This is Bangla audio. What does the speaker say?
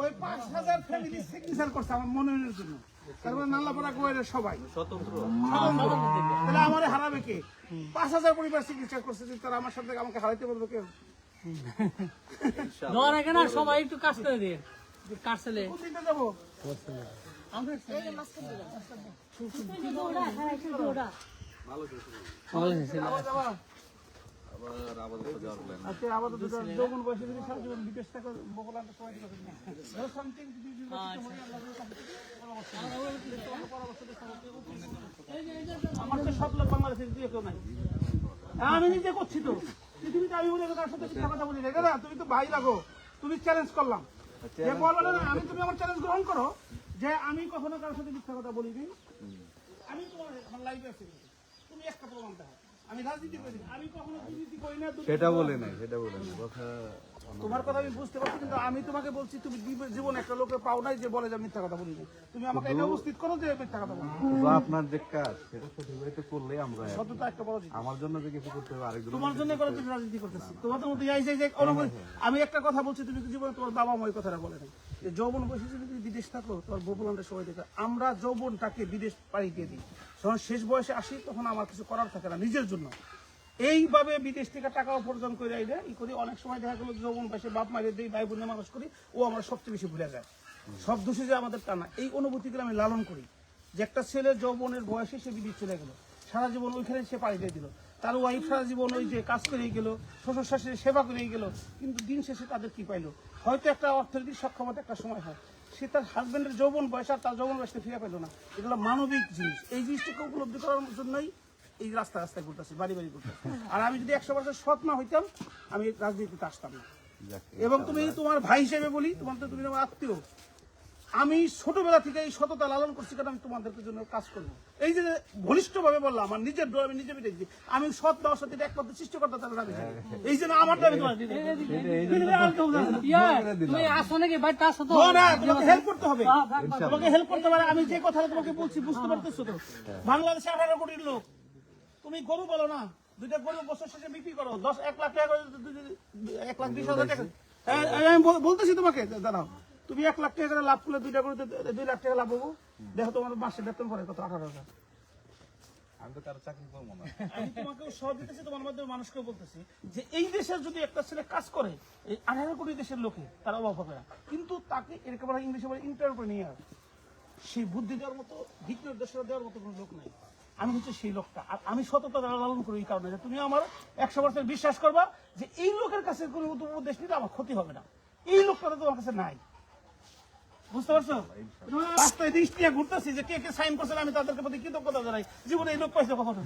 ওই 5000 ফ্যামিলি সিগনেচার করছে আমার মনোনয়নের জন্য। তারপরে নাল্লাপাড়া গোয়ের সবাই স্বতন্ত্র। তাহলে আমারে হারাবে কে? 5000 পরিবার সিগনেচার করছে, তারা আমার সাথে আমাকে হারাইতে পারবে কে? সবাই একটু কাজ করে দিয়ে কাটছিলে কোনদিনটা যাবো? আচ্ছা, আপাতত যৌবন বয়সে যদি সারা জীবন বিদেশ থেকে বকলান্ত সবাই আমার তো 7 লাখ বাংলাদেশের দিয়ে কেউ নাই। আমি নিজে করছি তো পৃথিবীতে, আমি বলে তার সাথে মিথ্যা কথা বলি না। দাদা তুমি তো ভাই লাগো, তুমি চ্যালেঞ্জ করলাম যে বলবে না, আমি তুমি আমার চ্যালেঞ্জ গ্রহণ করো যে আমি কখনো কারোর সাথে মিথ্যা কথা বলিনি। আমি তোমার আমার লাইফে আছি, তুমি একটা প্রমাণ দাও। আমি রাজনীতি করি, আমি কখনো দুর্নীতি করি না। সেটা বলে নাই, সেটা বলে নাই কথা। তোমার কথা আমি বুঝতে পারছি, কিন্তু আমি তোমাকে বলছি তুমি জীবনে একটা লোকে পাও নাই যে বলে যে মিথ্যা কথা বলি না। তুমি আমাকে এটা উপস্থিত করো যে মিথ্যা কথা বলি। আপনার যে কাজ সেটা সঠিকভাবে করলে আমরা সততা একটা বড় জিনিস। আমার জন্য যে কিছু করতে হবে আরেকজন তোমার জন্য করে তুমি রাজনীতি করতেছি। তোমাদের মধ্যে এই যে অনুভূতি, আমি একটা কথা বলছি, তুমি তো জীবনে তোমার বাবা মা ওই কথাটা বলে নাই যে যৌবন বয়সে যদি তুমি বিদেশ থাকো তোমার বপুলানটা সবাই দেখে। আমরা যৌবনটাকে বিদেশ পাড়ি দিয়ে দিই, যখন শেষ বয়সে আসি তখন আমার কিছু করার থাকে না নিজের জন্য। এইভাবে বিদেশ থেকে টাকা উপার্জন করে আইলে ই করি। অনেক সময় দেখা গেলো যৌবন বয়সে বাপ মায়ের দিই, ভাই বোনের মানুষ করি, ও আমরা সবচেয়ে বেশি ভুলে যায়। সব দোষে যে আমাদের তা না, এই অনুভূতিগুলো আমি লালন করি যে একটা ছেলে যৌবনের বয়সে সে বিদেশ চলে গেল, সারা জীবন ওইখানে সে পাড়ি দিয়ে দিল, তার ওয়াইফ সারা জীবন ওই যে কাজ করেই গেল, শ্বশুর শাশুড়ি সেবা করেই গেল, কিন্তু দিন শেষে তাদের কি পাইলো? হয়তো একটা অর্থনৈতিক সক্ষমতা একটা সময় হয়, সে তার হাজবেন্ডের যৌবন বয়স আর তার যৌবন বয়সে ফিরে পেল না। এগুলো মানবিক জিনিস। এই জিনিসটাকে উপলব্ধি করার জন্যই এই রাস্তা রাস্তায় ঘুরতেছি, বাড়ি বাড়ি ঘুরতেছি। আর আমি যদি 100% সৎ না হইতাম আমি রাজনীতিতে আসতাম না। এবং তুমি তোমার ভাই হিসেবে বলি, তোমার তো তুমি আমার আত্মীয়, আমি ছোটবেলা থেকে এই সততা লালন করছি, কারণ আমি তোমাদের জন্য কাজ করবো। এই যে ঘনিষ্ঠ ভাবে বললাম, আমার নিজের ডোর আমি নিজে বেঁধেছি, আমি সৎ দেওয়ার সাথে একমাত্র সৃষ্টিকর্তা তারা দাবি। এই জন্য আমার দাবি তোমার তোমাকে হেল্প করতে হবে, তোমাকে হেল্প করতে পারে। আমি যে কথাটা তোমাকে বলছি বুঝতে পারতেছো তো? বাংলাদেশে 18 কোটির লোক, তুমি গরু বলো না, দুইটা গরু বছর শেষে বিক্রি করো 1 লাখ টাকা, 1,20,000 টাকা। আমি বলতেছি তোমাকে, দাঁড়াও, তুমি 1 লাখ টাকা করে লাভ করলে দুইটা গরুতে 2 লাখ টাকা লাভ হবো। দেখো তোমার মাসে বেতন পড়ে কত, 18,000। আমি তো কারো চাকরি করবো না। আমি তোমাকেও সহ দিতেছি, তোমার মাধ্যমে মানুষকেও বলতেছি যে এই দেশের যদি একটা ছেলে কাজ করে, এই 18 কোটি দেশের লোকে তার অভাব হবে না, কিন্তু তাকে এরকম ইংলিশে বলে ইন্টারপ্রেনিয়ার, সেই বুদ্ধি দেওয়ার মতো, দিক নির্দেশনা দেওয়ার মতো কোনো লোক নাই। আমি হচ্ছে সেই লোকটা। আর আমি সততা লালন করি এই কারণে যে তুমি আমার 100% বিশ্বাস করবা যে এই লোকের কাছে কোনো উপদেশ নিলে আমার ক্ষতি হবে না। এই লোকটা তো তোমার কাছে নাই, বুঝতে পারছো? রাস্তায় দৃষ্টি ঘুরতেছি যে কে কে সাইন করছে, আমি তাদেরকে প্রতি কৃতজ্ঞতা জানাই। জীবনে এই লোক পাইছে কখনো?